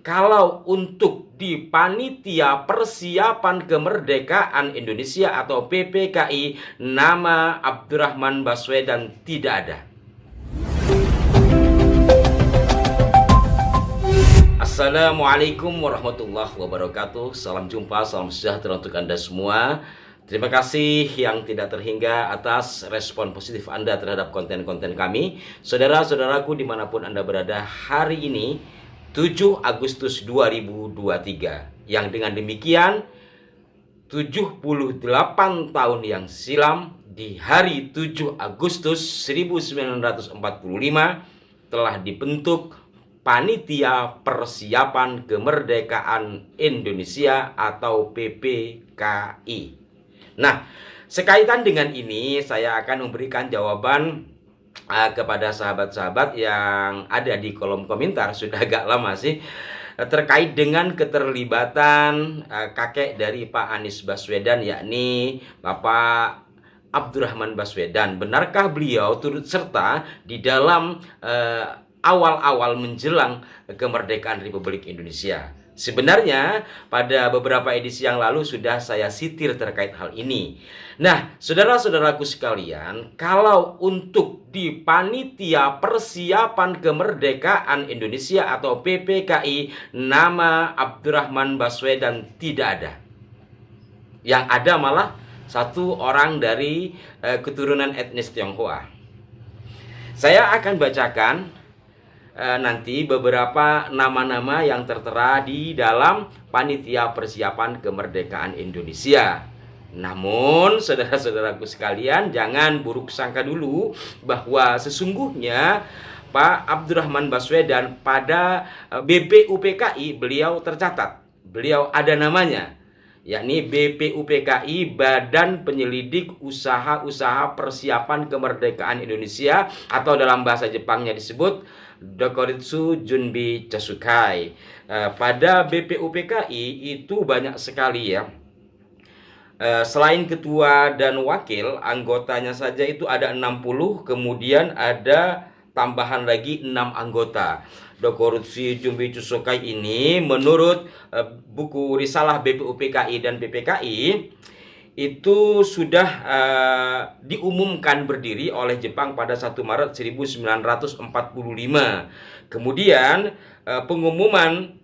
kalau untuk di Panitia Persiapan Kemerdekaan Indonesia atau PPKI, nama Abdurrahman Baswedan tidak ada. Assalamualaikum warahmatullahi wabarakatuh. Salam jumpa, salam sejahtera untuk Anda semua. Terima kasih yang tidak terhingga atas respon positif Anda terhadap konten-konten kami. Saudara-saudaraku dimanapun Anda berada, hari ini 7 Agustus 2023, yang dengan demikian 78 tahun yang silam, di hari 7 Agustus 1945 telah dibentuk Panitia Persiapan Kemerdekaan Indonesia atau PPKI. Nah, sekaitan dengan ini saya akan memberikan jawaban kepada sahabat-sahabat yang ada di kolom komentar. Sudah agak lama sih, terkait dengan keterlibatan kakek dari Pak Anies Baswedan, yakni Bapak Abdurrahman Baswedan. Benarkah beliau turut serta di dalam awal-awal menjelang kemerdekaan Republik Indonesia? Sebenarnya pada beberapa edisi yang lalu sudah saya sitir terkait hal ini. Nah, saudara-saudaraku sekalian, kalau untuk di Panitia Persiapan Kemerdekaan Indonesia atau PPKI, nama Abdurrahman Baswedan tidak ada. Yang ada malah satu orang dari keturunan etnis Tionghoa. Saya akan bacakan nanti beberapa nama-nama yang tertera di dalam Panitia Persiapan Kemerdekaan Indonesia. Namun saudara-saudaraku sekalian, jangan buruk sangka dulu bahwa sesungguhnya Pak Abdurrahman Baswedan pada BPUPKI beliau tercatat, beliau ada namanya, yakni BPUPKI, Badan Penyelidik Usaha-Usaha Persiapan Kemerdekaan Indonesia, atau dalam bahasa Jepangnya disebut Dokuritsu Junbi Chasukai. Pada BPUPKI itu banyak sekali ya. Selain ketua dan wakil, anggotanya saja itu ada 60, kemudian ada tambahan lagi 6 anggota. Dokuritsu Junbi Chasukai ini menurut buku risalah BPUPKI dan PPKI itu sudah diumumkan berdiri oleh Jepang pada 1 Maret 1945. Kemudian pengumuman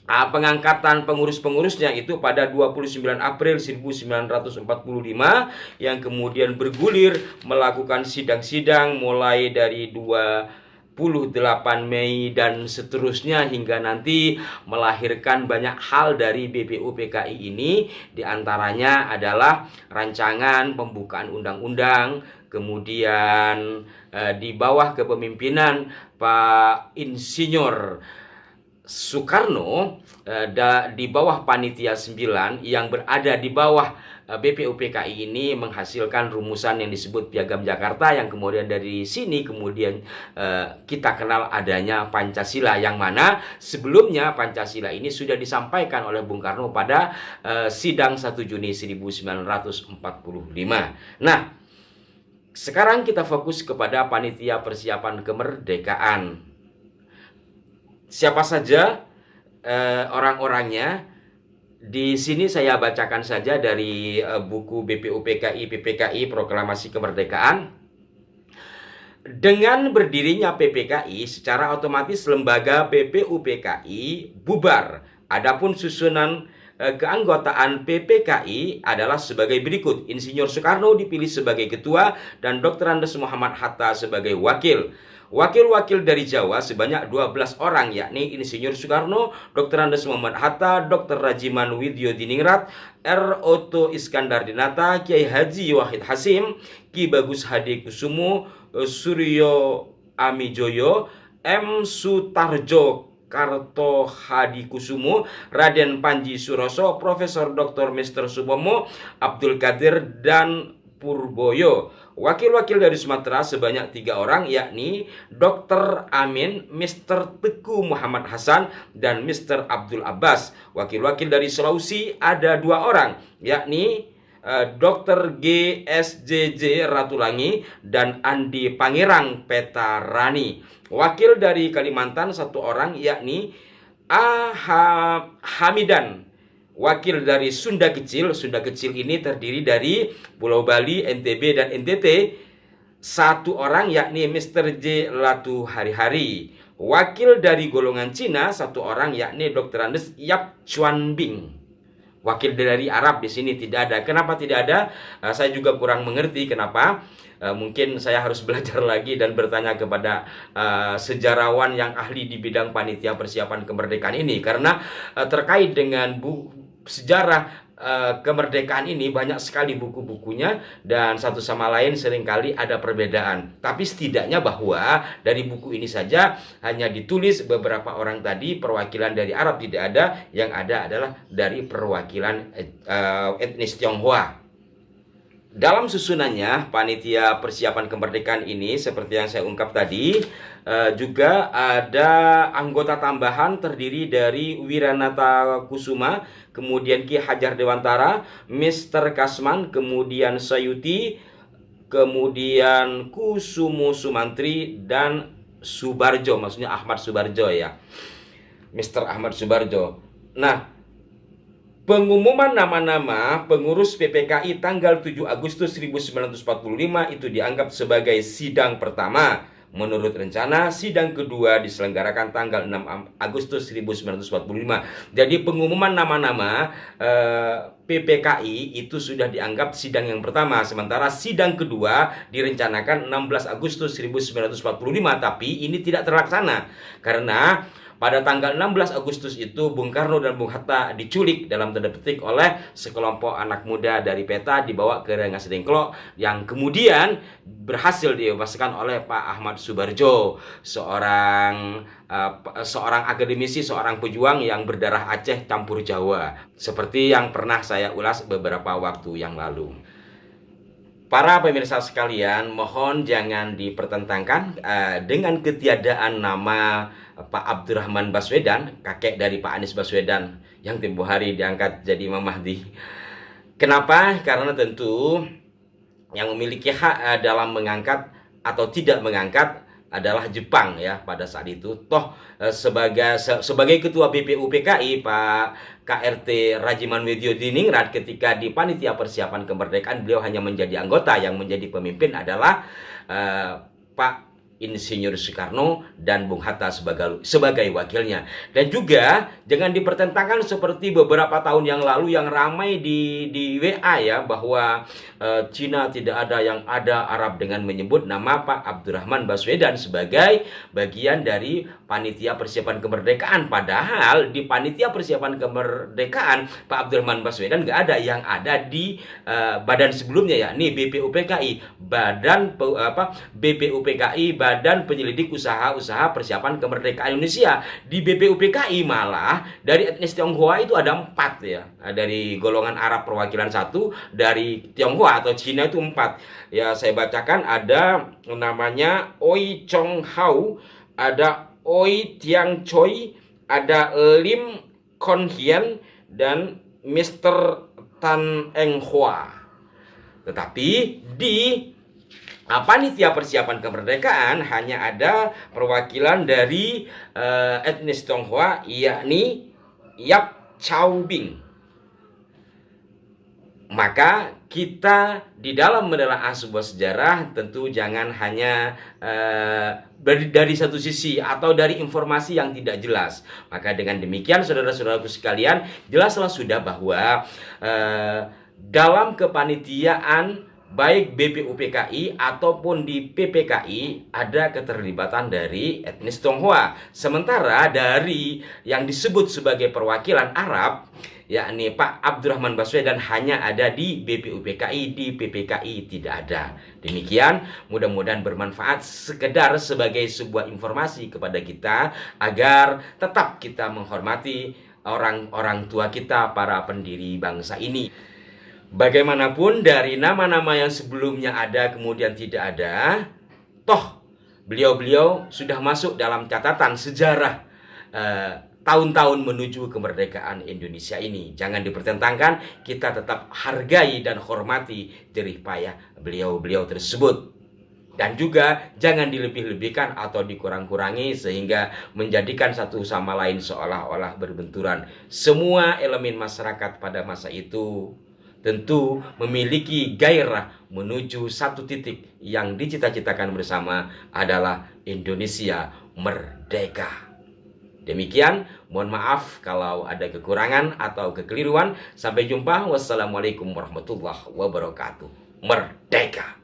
pengangkatan pengurus-pengurusnya itu pada 29 April 1945, yang kemudian bergulir melakukan sidang-sidang mulai dari 28 Mei dan seterusnya hingga nanti melahirkan banyak hal dari BPUPKI ini. Diantaranya adalah rancangan pembukaan undang-undang, kemudian di bawah kepemimpinan Pak Insinyur Soekarno, di bawah Panitia 9 yang berada di bawah BPUPKI ini menghasilkan rumusan yang disebut Piagam Jakarta, yang kemudian dari sini kemudian kita kenal adanya Pancasila, yang mana sebelumnya Pancasila ini sudah disampaikan oleh Bung Karno pada sidang 1 Juni 1945. Nah, sekarang kita fokus kepada Panitia Persiapan Kemerdekaan. Siapa saja orang-orangnya? Di sini saya bacakan saja dari buku BPUPKI PPKI Proklamasi Kemerdekaan. Dengan berdirinya PPKI, secara otomatis lembaga BPUPKI bubar. Adapun susunan keanggotaan PPKI adalah sebagai berikut. Insinyur Soekarno dipilih sebagai ketua dan Dr. Andes Muhammad Hatta sebagai wakil. Wakil-wakil dari Jawa sebanyak 12 orang, yakni Insinyur Soekarno, Dr. Andes Muhammad Hatta, Dr. Rajiman Widyodiningrat, R. Oto Iskandar Dinata, Kiai Haji Wahid Hasim, Ki Bagus Hadi Kusumo, Suryo Amijoyo, M. Sutarjo Karto Hadi Kusumo, Raden Panji Suroso, Profesor Dr. Mr. Supomo, Abdul Qadir, dan Purboyo. Wakil-wakil dari Sumatera sebanyak 3 orang, yakni Dr. Amin, Mr. Teguh Muhammad Hasan, dan Mr. Abdul Abbas. Wakil-wakil dari Sulawesi ada 2 orang, yakni Dr. GSJJ Ratulangi dan Andi Pangerang Petarani. Wakil dari Kalimantan 1 orang, yakni Hamidan, wakil dari Sunda Kecil. Sunda Kecil ini terdiri dari Pulau Bali, NTB, dan NTT. Satu orang yakni Mr. J. Latu Hari-Hari. Wakil dari golongan Cina, satu orang yakni Dr. Andes Yap Chuan Bing. Wakil dari Arab di sini tidak ada. Kenapa tidak ada? Saya juga kurang mengerti kenapa. Mungkin saya harus belajar lagi dan bertanya kepada sejarawan yang ahli di bidang panitia persiapan kemerdekaan ini, karena terkait dengan sejarah kemerdekaan ini banyak sekali buku-bukunya dan satu sama lain seringkali ada perbedaan. Tapi setidaknya bahwa dari buku ini saja hanya ditulis beberapa orang tadi, perwakilan dari Arab tidak ada, yang ada adalah dari perwakilan etnis Tionghoa. Dalam susunannya, panitia persiapan kemerdekaan ini seperti yang saya ungkap tadi, juga ada anggota tambahan terdiri dari Wiranata Kusuma, kemudian Ki Hajar Dewantara, Mr. Kasman, kemudian Sayuti, kemudian Kusumo Sumantri, dan Subarjo, maksudnya Ahmad Subarjo ya, Mr. Ahmad Subarjo. Nah, pengumuman nama-nama pengurus PPKI tanggal 7 Agustus 1945 itu dianggap sebagai sidang pertama. Menurut rencana, sidang kedua diselenggarakan tanggal 6 Agustus 1945. Jadi pengumuman nama-nama PPKI itu sudah dianggap sidang yang pertama. Sementara sidang kedua direncanakan 16 Agustus 1945, tapi ini tidak terlaksana karena pada tanggal 16 Agustus itu Bung Karno dan Bung Hatta diculik dalam tanda petik oleh sekelompok anak muda dari PETA, dibawa ke Rengas Dengklok, yang kemudian berhasil dibebaskan oleh Pak Ahmad Subarjo, seorang akademisi, seorang pejuang yang berdarah Aceh campur Jawa, seperti yang pernah saya ulas beberapa waktu yang lalu. Para pemirsa sekalian, mohon jangan dipertentangkan dengan ketiadaan nama Pak Abdurrahman Baswedan, kakek dari Pak Anies Baswedan yang tempo hari diangkat jadi Imam Mahdi. Kenapa? Karena tentu yang memiliki hak dalam mengangkat atau tidak mengangkat adalah Jepang ya pada saat itu. Toh sebagai ketua BPUPKI Pak KRT Rajiman Widyodiningrat ketika di panitia persiapan kemerdekaan, beliau hanya menjadi anggota, yang menjadi pemimpin adalah Pak Insinyur Soekarno dan Bung Hatta sebagai wakilnya. Dan juga jangan dipertentangkan seperti beberapa tahun yang lalu yang ramai di WA ya, bahwa Cina tidak ada, yang ada Arab, dengan menyebut nama Pak Abdurrahman Baswedan sebagai bagian dari panitia persiapan kemerdekaan. Padahal di panitia persiapan kemerdekaan Pak Abdurrahman Baswedan nggak ada, yang ada di badan sebelumnya yakni BPUPKI, BPUPKI, Badan Penyelidik Usaha-Usaha Persiapan Kemerdekaan Indonesia. Di BPUPKI malah dari etnis Tionghoa itu ada 4 ya. Dari golongan Arab perwakilan 1, dari Tionghoa atau Cina itu 4. Ya, saya bacakan, ada namanya Oi Chong Hao, ada Oi Tiang Choi, ada Lim Kon Hien, dan Mr. Tan Eng Hoa. Tetapi di panitia persiapan kemerdekaan hanya ada perwakilan dari etnis Tionghoa, yakni Yap Chau Bing. Maka kita di dalam menelaah sebuah sejarah tentu jangan hanya dari satu sisi atau dari informasi yang tidak jelas. Maka dengan demikian, saudara-saudaraku sekalian, jelaslah sudah bahwa dalam kepanitiaan baik BPUPKI ataupun di PPKI ada keterlibatan dari etnis Tionghoa. Sementara dari yang disebut sebagai perwakilan Arab, yakni Pak Abdurrahman Baswedan, hanya ada di BPUPKI, di PPKI tidak ada. Demikian, mudah-mudahan bermanfaat sekedar sebagai sebuah informasi kepada kita agar tetap kita menghormati orang-orang tua kita, para pendiri bangsa ini. Bagaimanapun dari nama-nama yang sebelumnya ada kemudian tidak ada, toh beliau-beliau sudah masuk dalam catatan sejarah tahun-tahun menuju kemerdekaan Indonesia ini. Jangan dipertentangkan, kita tetap hargai dan hormati jerih payah beliau-beliau tersebut. Dan juga jangan dilebih-lebihkan atau dikurang-kurangi sehingga menjadikan satu sama lain seolah-olah berbenturan. Semua elemen masyarakat pada masa itu tentu memiliki gairah menuju satu titik yang dicita-citakan bersama adalah Indonesia merdeka. Demikian, mohon maaf kalau ada kekurangan atau kekeliruan. Sampai jumpa. Wassalamualaikum warahmatullahi wabarakatuh. Merdeka!